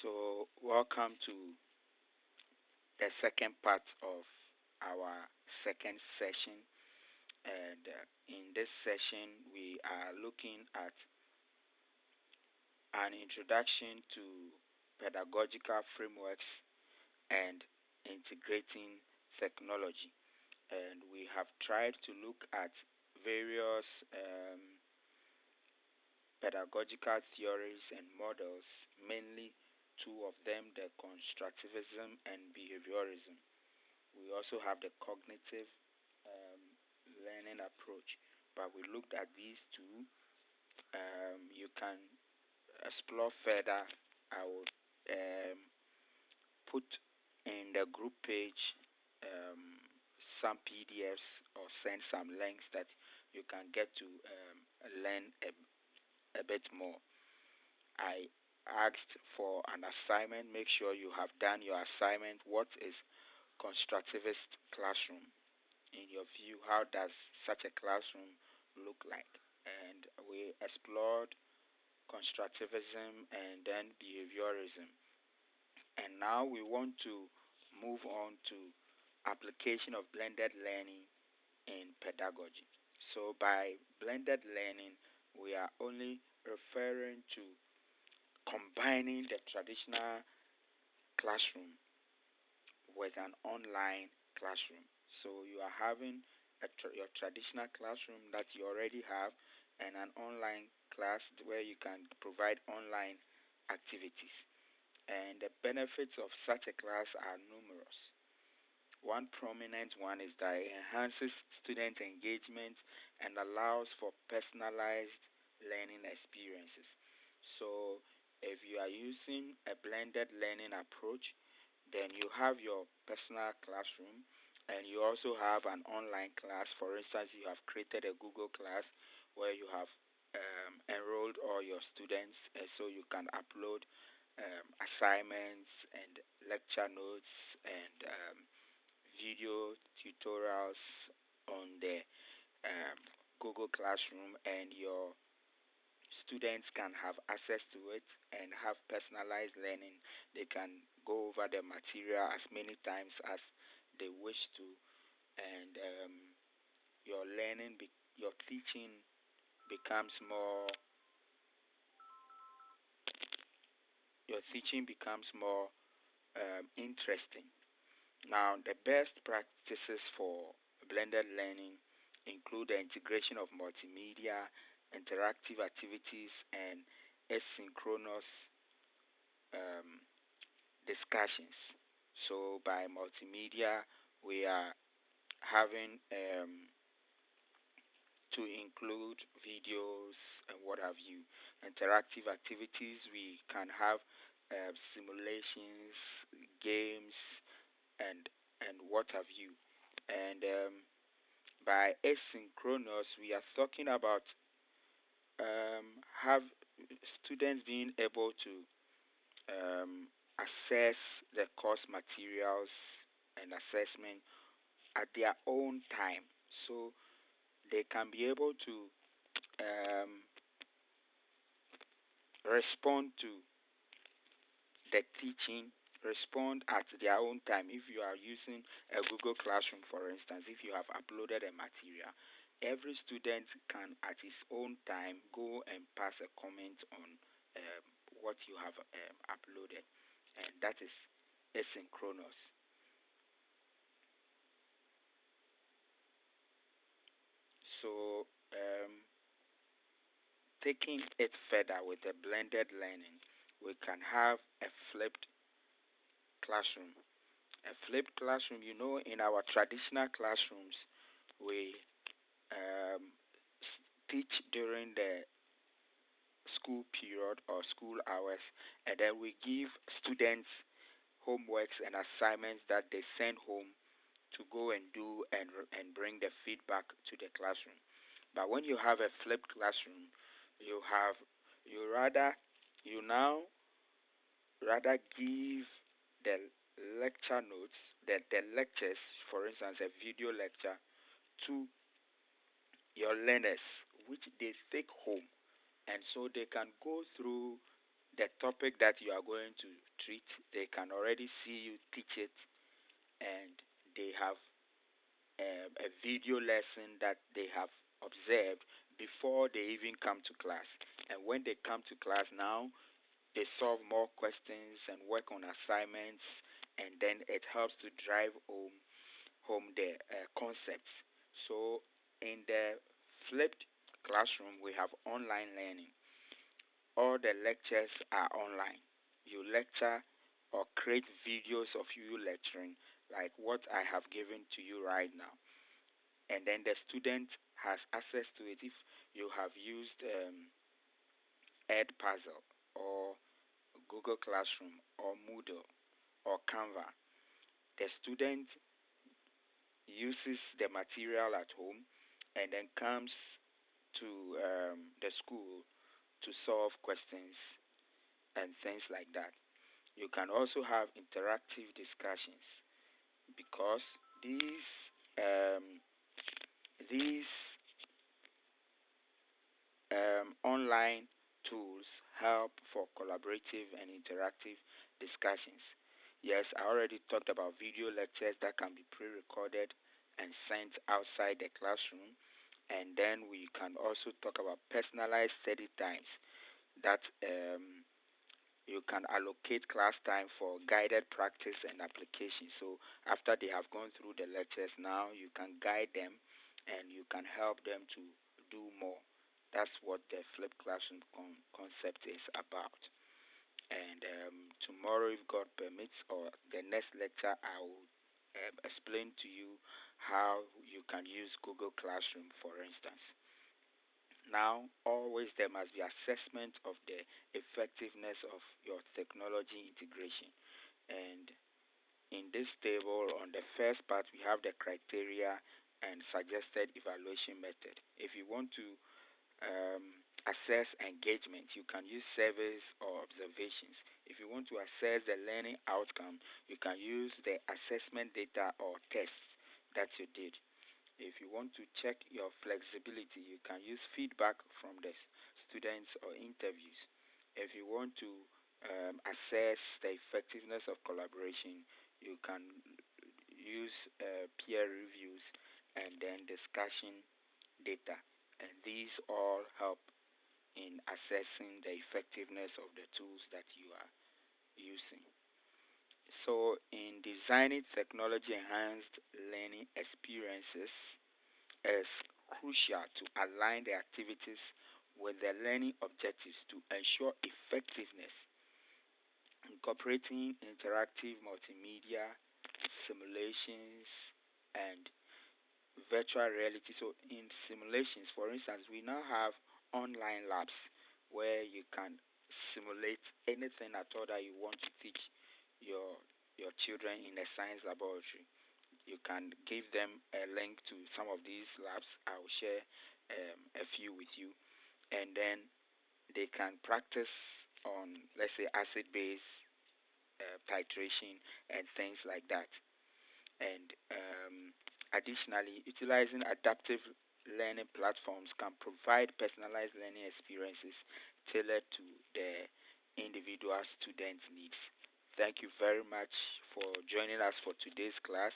So, welcome to the second part of our second session. And in this session, we are looking at an introduction to pedagogical frameworks and integrating technology. And we have tried to look at various pedagogical theories and models, mainly two of them, the constructivism and behaviorism. We also have the cognitive um, learning approach, but we looked at these two. You can explore further. I will put in the group page um, some PDFs or send some links that you can get to learn a bit more. I asked for an assignment. Make sure you have done your assignment. What is constructivist classroom? In your view, how does such a classroom look like? And we explored constructivism and then behaviorism. And now we want to move on to application of blended learning in pedagogy. So by blended learning, we are only referring to combining the traditional classroom with an online classroom. So you are having your traditional classroom that you already have and an online class where you can provide online activities. And the benefits of such a class are numerous. One prominent one is that it enhances student engagement and allows for personalized learning experiences. So, if you are using a blended learning approach, then you have your personal classroom and you also have an online class. For instance, you have created a Google class where you have enrolled all your students, and so you can upload assignments and lecture notes and video tutorials on the um, Google Classroom, and your students can have access to it and have personalized learning. They can go over the material as many times as they wish to, and your your teaching becomes more. Your teaching becomes more interesting. Now, the best practices for blended learning include the integration of multimedia, interactive activities, and asynchronous um, discussions. So, by multimedia, we are having to include videos and what have you. Interactive activities, we can have simulations, games, and what have you. And by asynchronous, we are talking about have students being able to assess the course materials and assessment at their own time, so they can be able to um, respond to the teaching, respond at their own time. If you are using a Google Classroom, for instance, if you have uploaded a material, every student can at his own time go and pass a comment on what you have uploaded, and that is asynchronous. So, taking it further with a blended learning, we can have a flipped classroom. A flipped classroom, in our traditional classrooms, we teach during the school period or school hours, and then we give students homeworks and assignments that they send home to go and do and bring the feedback to the classroom. But when you have a flipped classroom, you have you rather you now rather give the lecture notes, the lectures, for instance, a video lecture, to your learners, which they take home, and so they can go through the topic that you are going to treat. They can already see you teach it, and they have a video lesson that they have observed before they even come to class. And when they come to class now, they solve more questions and work on assignments, and then it helps to drive home the concepts. So in the flipped classroom, we have online learning. All the lectures are online. You lecture or create videos of you lecturing, like what I have given to you right now. And then the student has access to it if you have used Ed Puzzle or Google Classroom or Moodle or Canva. The student uses the material at home and then comes to the school to solve questions and things like that. You can also have interactive discussions because these um, these online tools help for collaborative and interactive discussions. Yes, I already talked about video lectures that can be pre-recorded and sent outside the classroom. And then we can also talk about personalized study times that you can allocate class time for guided practice and application. So after they have gone through the lectures, now you can guide them and you can help them to do more. That's what the flipped classroom concept is about. And tomorrow, if God permits, or the next lecture, I will explain to you how you can use Google Classroom, for instance. Now, always there must be assessment of the effectiveness of your technology integration. And in this table, on the first part, we have the criteria and suggested evaluation method. If you want to assess engagement, you can use surveys or observations. If you want to assess the learning outcome, you can use the assessment data or tests that you did. If you want to check your flexibility, you can use feedback from the students or interviews. If you want to assess the effectiveness of collaboration, you can use peer reviews and then discussion data. And these all help in assessing the effectiveness of the tools that you are using. So, in designing technology enhanced learning experiences, is crucial to align the activities with the learning objectives to ensure effectiveness. Incorporating interactive multimedia, simulations, and virtual reality. So, in simulations, for instance, we now have online labs where you can simulate anything at all that you want to teach your children in a science laboratory. You can give them a link to some of these labs. I will share a few with you, and then they can practice on, let's say, acid base titration and things like that. And additionally, utilizing adaptive learning platforms can provide personalized learning experiences tailored to the individual student needs. Thank you very much for joining us for today's class.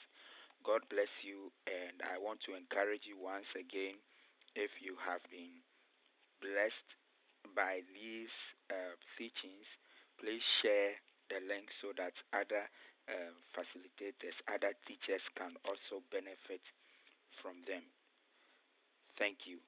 God bless you, and I want to encourage you once again, if you have been blessed by these teachings, please share the link so that other facilitators, other teachers can also benefit from them. Thank you.